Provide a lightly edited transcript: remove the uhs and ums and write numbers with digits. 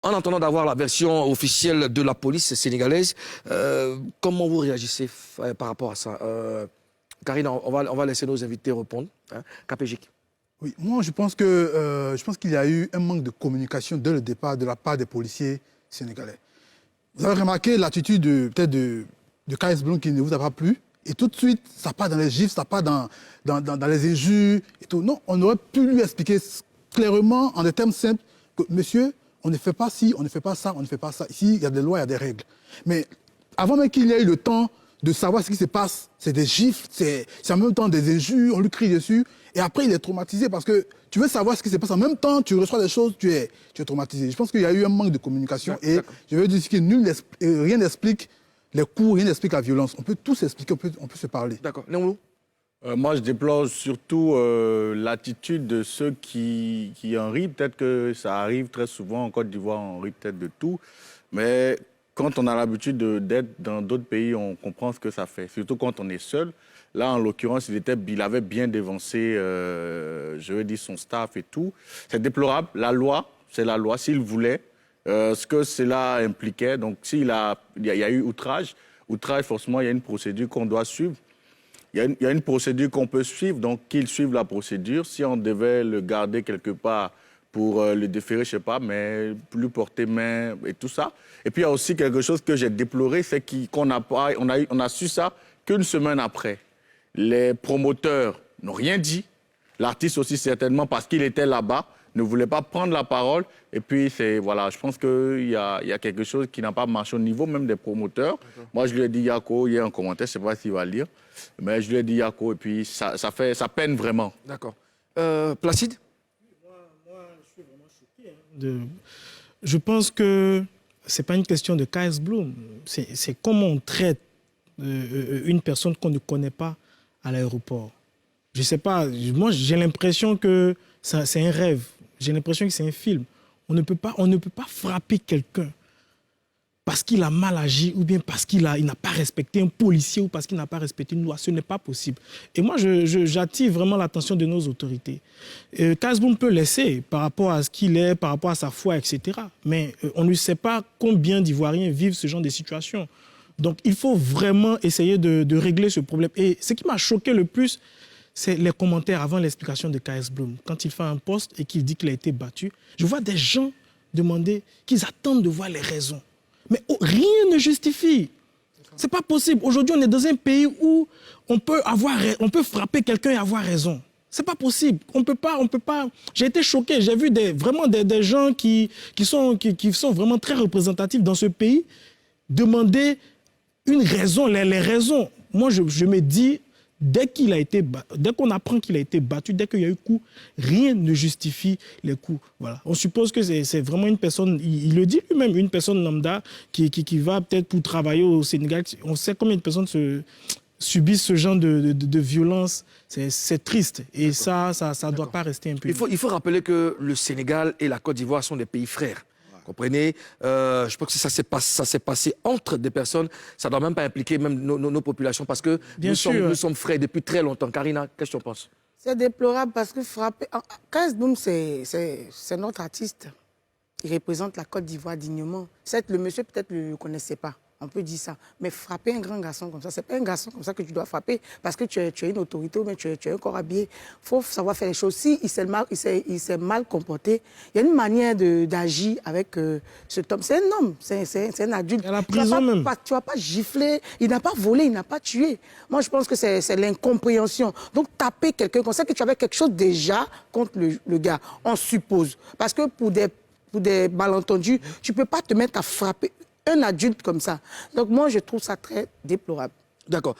En attendant d'avoir la version officielle de la police sénégalaise, comment vous réagissez par rapport à ça Karine, on va laisser nos invités répondre. Hein. KPJ. Oui, moi je pense qu'il y a eu un manque de communication dès le départ de la part des policiers sénégalais. Vous avez remarqué l'attitude peut-être de KS Bloom qui ne vous a pas plu, et tout de suite, ça part dans les gifs, ça part dans les injures et tout. Non, on aurait pu lui expliquer clairement, en des termes simples, que monsieur, on ne fait pas ci, on ne fait pas ça, on ne fait pas ça. Ici, il y a des lois, il y a des règles. Mais avant même qu'il y ait eu le temps de savoir ce qui se passe, c'est des gifles, c'est en même temps des injures, on lui crie dessus, et après il est traumatisé parce que tu veux savoir ce qui se passe, en même temps tu reçois des choses, tu es traumatisé. Je pense qu'il y a eu un manque de communication et je veux dire que rien n'explique les coups, rien n'explique la violence. On peut tout s'expliquer, on peut se parler. D'accord. Néoulou. Moi, je déplore surtout l'attitude de ceux qui en rient. Peut-être que ça arrive très souvent en Côte d'Ivoire, on rit peut-être de tout. Mais quand on a l'habitude d'être dans d'autres pays, on comprend ce que ça fait. Surtout quand on est seul. Là, en l'occurrence, il avait bien dévancé, je veux dire, son staff et tout. C'est déplorable. La loi, c'est la loi. S'il voulait, ce que cela impliquait, donc s'il y a eu outrage, forcément, il y a une procédure qu'on doit suivre. Il y a une procédure qu'on peut suivre, donc qu'il suive la procédure. Si on devait le garder quelque part pour le déférer, je ne sais pas, mais lui porter main et tout ça. Et puis il y a aussi quelque chose que j'ai déploré, c'est qu'on a su ça qu'une semaine après. Les promoteurs n'ont rien dit. L'artiste aussi certainement, parce qu'il était là-bas, ne voulait pas prendre la parole. Et puis, voilà, je pense qu'il y a quelque chose qui n'a pas marché au niveau même des promoteurs. Moi, je lui ai dit, Yako, il y a un commentaire, je ne sais pas s'il va lire, mais je lui ai dit, Yako, et puis ça peine vraiment. D'accord. Placide? Moi, je suis vraiment choqué. Je pense que ce n'est pas une question de KS Bloom. C'est comment on traite une personne qu'on ne connaît pas à l'aéroport. Je ne sais pas, moi, j'ai l'impression que c'est un rêve. J'ai l'impression que c'est un film. On ne peut pas frapper quelqu'un parce qu'il a mal agi ou bien parce qu'il n'a pas respecté un policier ou parce qu'il n'a pas respecté une loi. Ce n'est pas possible. Et moi, j'attire vraiment l'attention de nos autorités. KS Bloom peut laisser par rapport à ce qu'il est, par rapport à sa foi, etc. Mais on ne sait pas combien d'Ivoiriens vivent ce genre de situation. Donc, il faut vraiment essayer de régler ce problème. Et ce qui m'a choqué le plus, c'est les commentaires avant l'explication de KS Bloom. Quand il fait un post et qu'il dit qu'il a été battu, je vois des gens demander qu'ils attendent de voir les raisons. Mais rien ne justifie. C'est pas possible. Aujourd'hui, on est dans un pays où on peut frapper quelqu'un et avoir raison. C'est pas possible. On peut pas. J'ai été choqué. J'ai vu vraiment des gens qui sont vraiment très représentatifs dans ce pays demander une raison, les raisons. Moi, je me dis, dès qu'on apprend qu'il a été battu, dès qu'il y a eu coup, rien ne justifie les coups. Voilà. On suppose que c'est vraiment une personne, il le dit lui-même, une personne lambda qui va peut-être pour travailler au Sénégal. On sait combien de personnes subissent ce genre de violence. C'est triste. Et ça ne doit pas rester impuni. Il faut rappeler que le Sénégal et la Côte d'Ivoire sont des pays frères. Comprenez, je pense que ça s'est passé entre des personnes. Ça ne doit même pas impliquer même nos populations parce que nous sommes frères depuis très longtemps. Karina, qu'est-ce que tu en penses? C'est déplorable parce que frapper... KS Bloom, c'est notre artiste. Il représente la Côte d'Ivoire dignement. Certes, le monsieur peut-être ne le connaissait pas. On peut dire ça. Mais frapper un grand garçon comme ça, c'est pas un garçon comme ça que tu dois frapper parce que tu es une autorité ou bien tu es un corps habillé. Il faut savoir faire les choses. Si il s'est mal comporté, il y a une manière d'agir avec cet homme. C'est un homme, c'est un adulte. À la prison tu même. Tu vas pas gifler. Il n'a pas volé, il n'a pas tué. Moi, je pense que c'est l'incompréhension. Donc, taper quelqu'un comme ça, que tu avais quelque chose déjà contre le gars, on suppose. Parce que pour des malentendus, tu ne peux pas te mettre à frapper un adulte comme ça. Donc moi, je trouve ça très déplorable. D'accord.